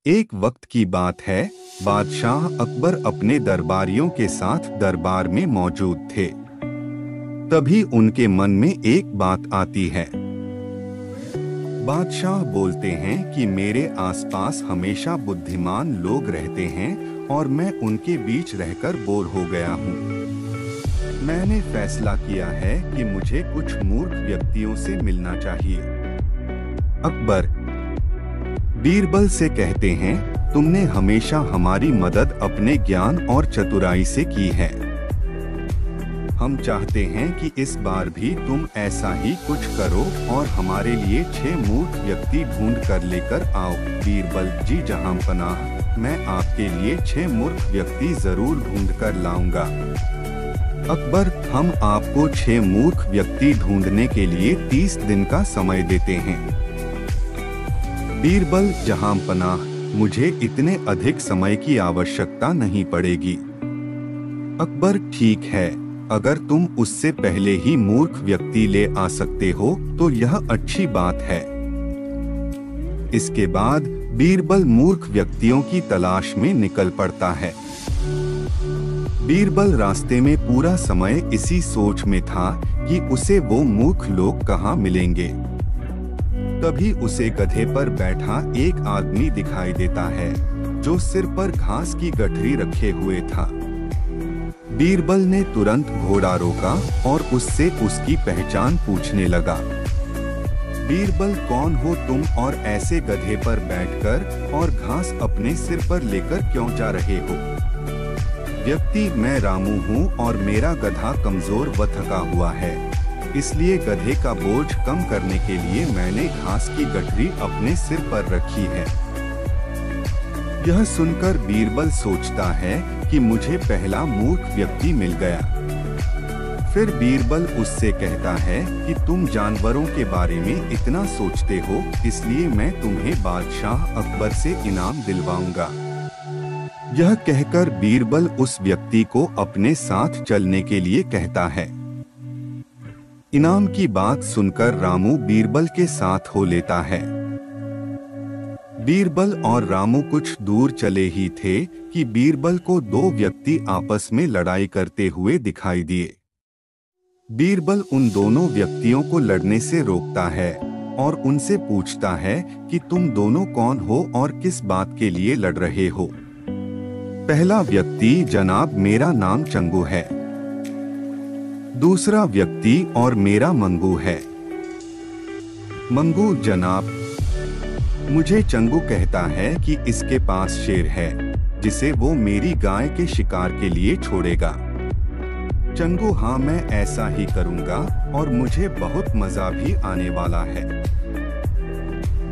एक वक्त की बात है, बादशाह अकबर अपने दरबारियों के साथ दरबार में मौजूद थे। तभी उनके मन में एक बात आती है। बादशाह बोलते हैं कि मेरे आसपास हमेशा बुद्धिमान लोग रहते हैं और मैं उनके बीच रहकर बोर हो गया हूँ। मैंने फैसला किया है कि मुझे कुछ मूर्ख व्यक्तियों से मिलना चाहिए। अकबर बीरबल से कहते हैं, तुमने हमेशा हमारी मदद अपने ज्ञान और चतुराई से की है। हम चाहते हैं कि इस बार भी तुम ऐसा ही कुछ करो और हमारे लिए 6 मूर्ख व्यक्ति ढूंढ कर लेकर आओ। बीरबल जी जहांपनाह, मैं आपके लिए 6 मूर्ख व्यक्ति जरूर ढूंढ कर लाऊंगा। अकबर, हम आपको 6 मूर्ख व्यक्ति ढूंढने के लिए 30 दिन का समय देते हैं। बीरबल जहांपनाह, मुझे इतने अधिक समय की आवश्यकता नहीं पड़ेगी। अकबर, ठीक है, अगर तुम उससे पहले ही मूर्ख व्यक्ति ले आ सकते हो तो यह अच्छी बात है। इसके बाद बीरबल मूर्ख व्यक्तियों की तलाश में निकल पड़ता है। बीरबल रास्ते में पूरा समय इसी सोच में था कि उसे वो मूर्ख लोग कहाँ मिलेंगे। तभी उसे गधे पर बैठा एक आदमी दिखाई देता है जो सिर पर घास की गठरी रखे हुए था। बीरबल ने तुरंत घोड़ा रोका और उससे उसकी पहचान पूछने लगा। बीरबल, कौन हो तुम और ऐसे गधे पर बैठकर और घास अपने सिर पर लेकर क्यों जा रहे हो? व्यक्ति, मैं रामू हूँ और मेरा गधा कमजोर व थका हुआ है, इसलिए गधे का बोझ कम करने के लिए मैंने घास की गठरी अपने सिर पर रखी है। यह सुनकर बीरबल सोचता है कि मुझे पहला मूर्ख व्यक्ति मिल गया। फिर बीरबल उससे कहता है कि तुम जानवरों के बारे में इतना सोचते हो, इसलिए मैं तुम्हें बादशाह अकबर से इनाम दिलवाऊंगा। यह कहकर बीरबल उस व्यक्ति को अपने साथ चलने के लिए कहता है। इनाम की बात सुनकर रामू बीरबल के साथ हो लेता है। बीरबल और रामू कुछ दूर चले ही थे कि बीरबल को 2 व्यक्ति आपस में लड़ाई करते हुए दिखाई दिए। बीरबल उन दोनों व्यक्तियों को लड़ने से रोकता है और उनसे पूछता है कि तुम दोनों कौन हो और किस बात के लिए लड़ रहे हो? पहला व्यक्ति, जनाब, मेरा नाम चंगू है। दूसरा व्यक्ति, और मेरा मंगू है। मंगू, जनाब, मुझे चंगू कहता है कि इसके पास शेर है जिसे वो मेरी गाय के शिकार के लिए छोड़ेगा। चंगू, हाँ, मैं ऐसा ही करूंगा और मुझे बहुत मजा भी आने वाला है।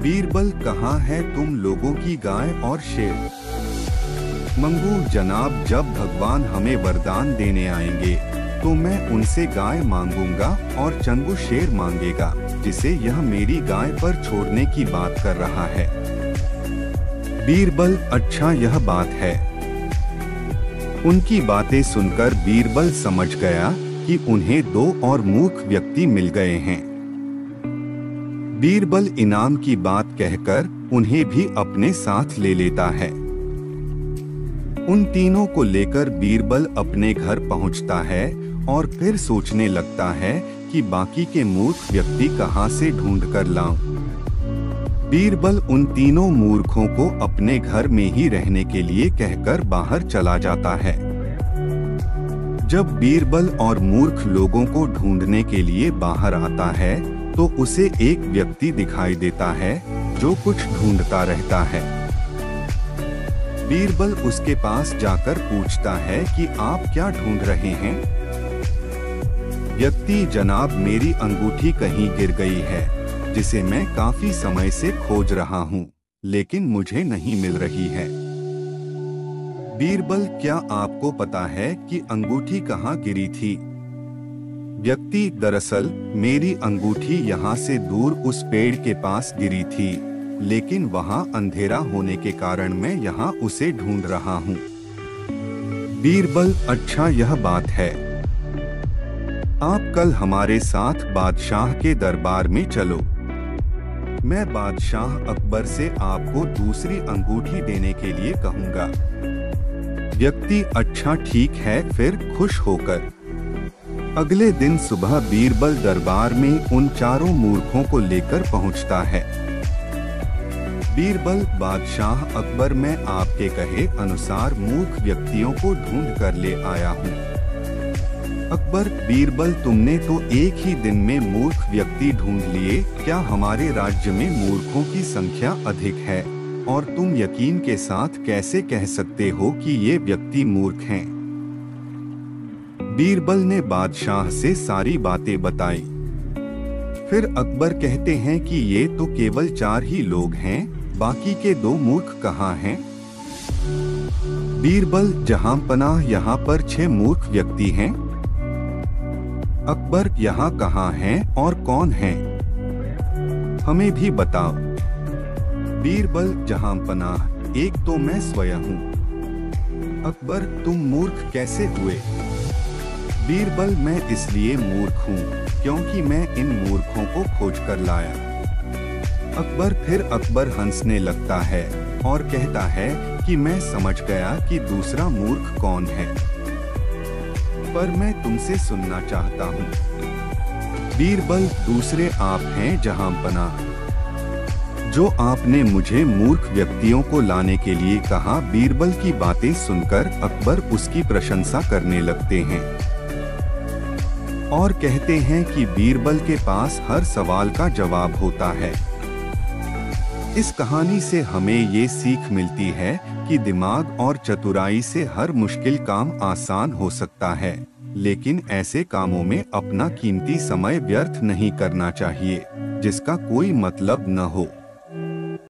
बीरबल, कहाँ है तुम लोगों की गाय और शेर? मंगू, जनाब, जब भगवान हमें वरदान देने आएंगे तो मैं उनसे गाय मांगूंगा और चंगू शेर मांगेगा जिसे यह मेरी गाय पर छोड़ने की बात कर रहा है। बीरबल, अच्छा, यह बात है। उनकी बातें सुनकर बीरबल समझ गया कि उन्हें 2 और मूर्ख व्यक्ति मिल गए हैं। बीरबल इनाम की बात कहकर उन्हें भी अपने साथ ले लेता है। उन तीनों को लेकर बीरबल अपने घर पहुंचता है और फिर सोचने लगता है कि बाकी के मूर्ख व्यक्ति कहां से ढूंढ कर लाऊं। बीरबल उन तीनों मूर्खों को अपने घर में ही रहने के लिए कहकर बाहर चला जाता है। जब बीरबल और मूर्ख लोगों को ढूंढने के लिए बाहर आता है तो उसे एक व्यक्ति दिखाई देता है जो कुछ ढूंढता रहता है। बीरबल उसके पास जाकर पूछता है कि आप क्या ढूंढ रहे हैं? व्यक्ति, जनाब, मेरी अंगूठी कहीं गिर गई है जिसे मैं काफी समय से खोज रहा हूँ, लेकिन मुझे नहीं मिल रही है। बीरबल, क्या आपको पता है कि अंगूठी कहाँ गिरी थी? व्यक्ति, दरअसल मेरी अंगूठी यहाँ से दूर उस पेड़ के पास गिरी थी, लेकिन वहाँ अंधेरा होने के कारण मैं यहाँ उसे ढूंढ रहा हूँ। बीरबल, अच्छा, यह बात है। आप कल हमारे साथ बादशाह के दरबार में चलो। मैं बादशाह अकबर से आपको दूसरी अंगूठी देने के लिए कहूँगा। व्यक्ति अच्छा ठीक है, फिर खुश होकर अगले दिन सुबह बीरबल दरबार में उन चारों मूर्खों को लेकर पहुंचता है। बीरबल, बादशाह अकबर, मैं आपके कहे अनुसार मूर्ख व्यक्तियों को ढूंढ कर ले आया हूँ। अकबर, बीरबल, तुमने तो एक ही दिन में मूर्ख व्यक्ति ढूंढ लिए, क्या हमारे राज्य में मूर्खों की संख्या अधिक है और तुम यकीन के साथ कैसे कह सकते हो कि ये व्यक्ति मूर्ख हैं? बीरबल ने बादशाह से सारी बातें बताई। फिर अकबर कहते हैं कि ये तो केवल 4 ही लोग हैं, बाकी के 2 मूर्ख कहाँ हैं? बीरबल, जहांपनाह, यहाँ पर 6 मूर्ख व्यक्ति हैं। अकबर, यहाँ कहाँ हैं और कौन हैं? हमें भी बताओ। बीरबल, जहांपनाह, एक तो मैं स्वयं हूँ। अकबर, तुम मूर्ख कैसे हुए? बीरबल, मैं इसलिए मूर्ख हूँ क्योंकि मैं इन मूर्खों को खोज कर लाया। अकबर, फिर अकबर हंसने लगता है और कहता है कि मैं समझ गया कि दूसरा मूर्ख कौन है, पर मैं तुमसे सुनना चाहता हूँ। बीरबल, दूसरे आप हैं जहांपनाह, जो आपने मुझे मूर्ख व्यक्तियों को लाने के लिए कहा। बीरबल की बातें सुनकर अकबर उसकी प्रशंसा करने लगते हैं और कहते हैं कि बीरबल के पास हर सवाल का जवाब होता है। इस कहानी से हमें ये सीख मिलती है कि दिमाग और चतुराई से हर मुश्किल काम आसान हो सकता है, लेकिन ऐसे कामों में अपना कीमती समय व्यर्थ नहीं करना चाहिए जिसका कोई मतलब न हो।